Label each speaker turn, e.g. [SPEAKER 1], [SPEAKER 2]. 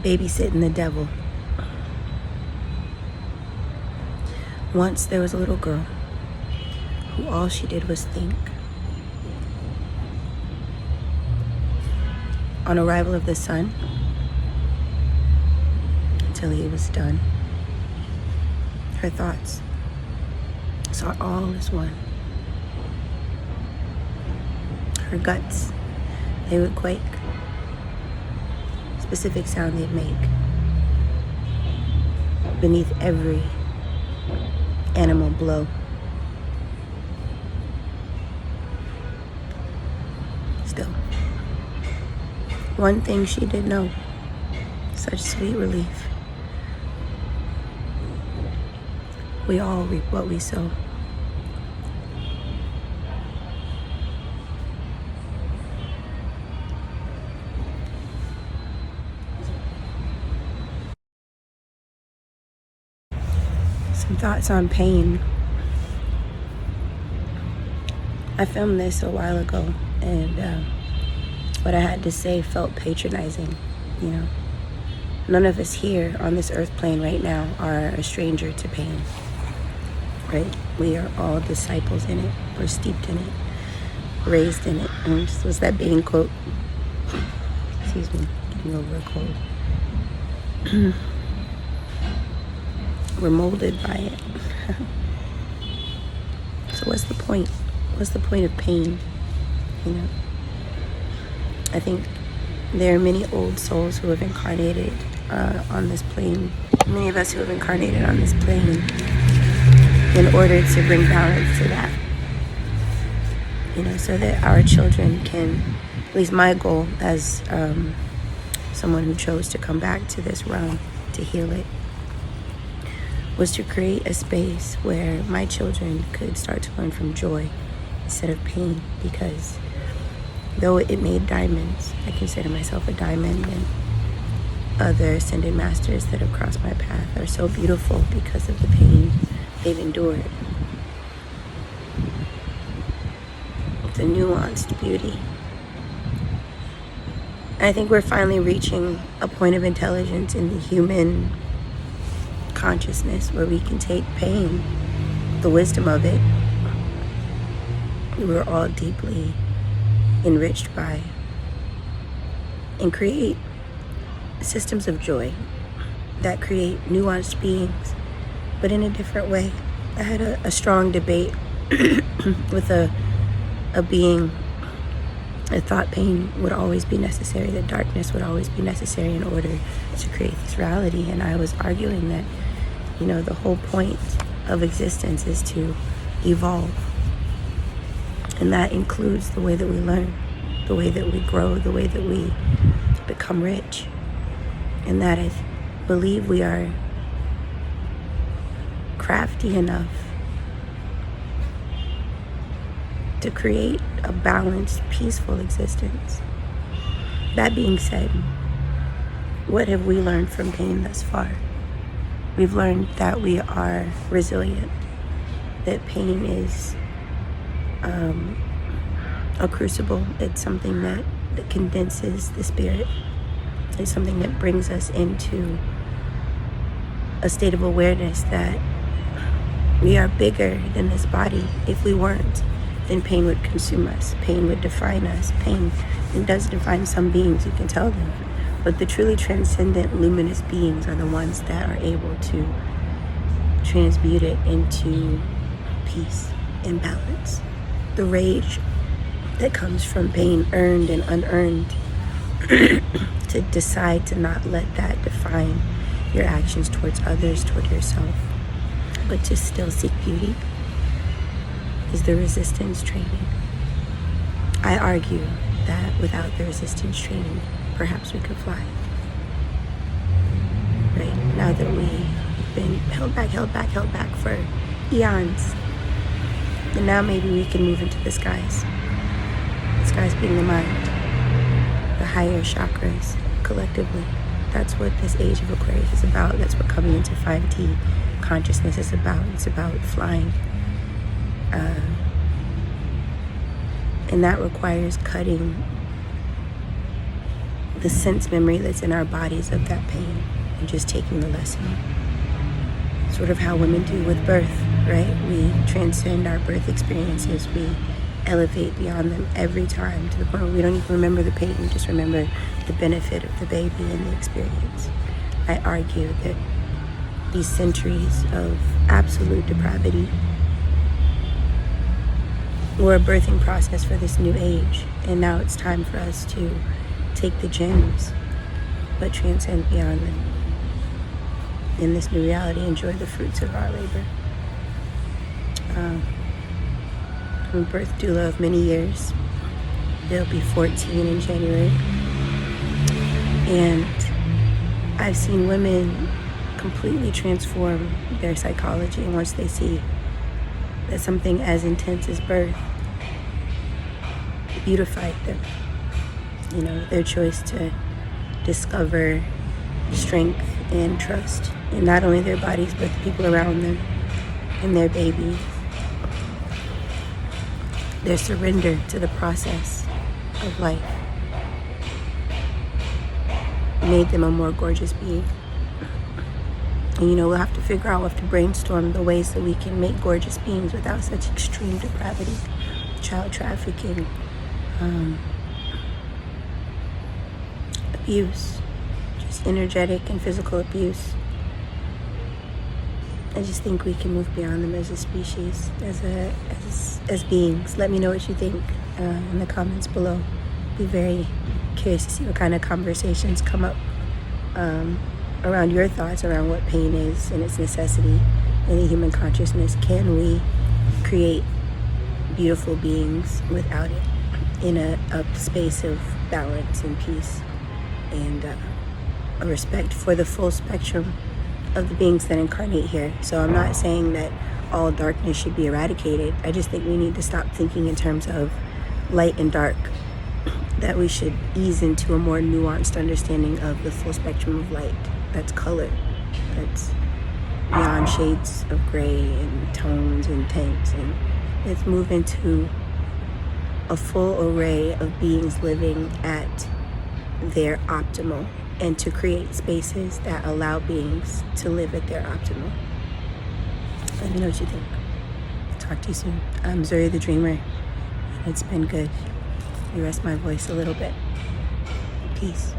[SPEAKER 1] Babysitting the Devil. Once there was a little girl who all she did was think. On arrival of the sun, until he was done, her thoughts saw all as one. Her guts, they would quake. Specific sound they'd make beneath every animal blow. Still, one thing she did know, such sweet relief. We all reap what we sow. Some thoughts on pain. I filmed this a while ago, and what I had to say felt patronizing, you know. None of us here on this earth plane right now are a stranger to pain, right? We are all disciples in it. We're steeped in it, raised in it. And this was that Bane quote. Excuse me, getting over a cold. We're molded by it. So what's the point? What's the point of pain? You know, I think there are many old souls who have incarnated on this plane. Many of us who have incarnated on this plane in order to bring balance to that. You know, so that our children can, at least my goal as someone who chose to come back to this realm to heal it, was to create a space where my children could start to learn from joy instead of pain, because though it made diamonds, I consider myself a diamond, and other ascended masters that have crossed my path are so beautiful because of the pain they've endured. It's a nuanced beauty. I think we're finally reaching a point of intelligence in the human consciousness where we can take pain, the wisdom of it, we're all deeply enriched by, and create systems of joy that create nuanced beings, but in a different way. I had a strong debate with a being that thought pain would always be necessary, that darkness would always be necessary in order to create this reality. And I was arguing that, you know, the whole point of existence is to evolve. And that includes the way that we learn, the way that we grow, the way that we become rich. And that I believe we are crafty enough to create a balanced, peaceful existence. That being said, what have we learned from pain thus far? We've learned that we are resilient, that pain is a crucible. It's something that condenses the spirit. It's something that brings us into a state of awareness that we are bigger than this body. If we weren't, then pain would consume us. Pain would define us. Pain, it does define some beings, you can tell them. But the truly transcendent, luminous beings are the ones that are able to transmute it into peace and balance. The rage that comes from pain, earned and unearned, to decide to not let that define your actions towards others, toward yourself, but to still seek beauty, is the resistance training. I argue that without the resistance training, perhaps we could fly. Right? Now that we've been held back for eons, and now maybe we can move into the skies. The skies being the mind, the higher chakras collectively. That's what this age of Aquarius is about. That's what coming into 5D consciousness is about. It's about flying. And that requires cutting the sense memory that's in our bodies of that pain and just taking the lesson. Sort of how women do with birth, right? We transcend our birth experiences. We elevate beyond them every time to the point where we don't even remember the pain. We just remember the benefit of the baby and the experience. I argue that these centuries of absolute depravity were a birthing process for this new age. And now it's time for us to take the gems, but transcend beyond them. In this new reality, enjoy the fruits of our labor. I'm a birth doula of many years. They'll be 14 in January. And I've seen women completely transform their psychology once they see that something as intense as birth beautified them. You know, their choice to discover strength and trust in not only their bodies, but the people around them and their baby. Their surrender to the process of life made them a more gorgeous being. And we'll have to figure out, we'll have to brainstorm the ways that we can make gorgeous beings without such extreme depravity, child trafficking, abuse, just energetic and physical abuse. I just think we can move beyond them as a species, as beings. Let me know what you think in the comments below. Be very curious to see what kind of conversations come up around your thoughts around what pain is and its necessity in the human consciousness. Can we create beautiful beings without it in a space of balance and peace and a respect for the full spectrum of the beings that incarnate here? So I'm not saying that all darkness should be eradicated. I just think we need to stop thinking in terms of light and dark, that we should ease into a more nuanced understanding of the full spectrum of light. That's color, that's beyond shades of gray and tones and tints, and let's move into a full array of beings living at their optimal, and to create spaces that allow beings to live at their optimal. Let me know what you think. Talk to you soon. I'm Zuri the Dreamer. It's been good. You rest my voice a little bit. Peace.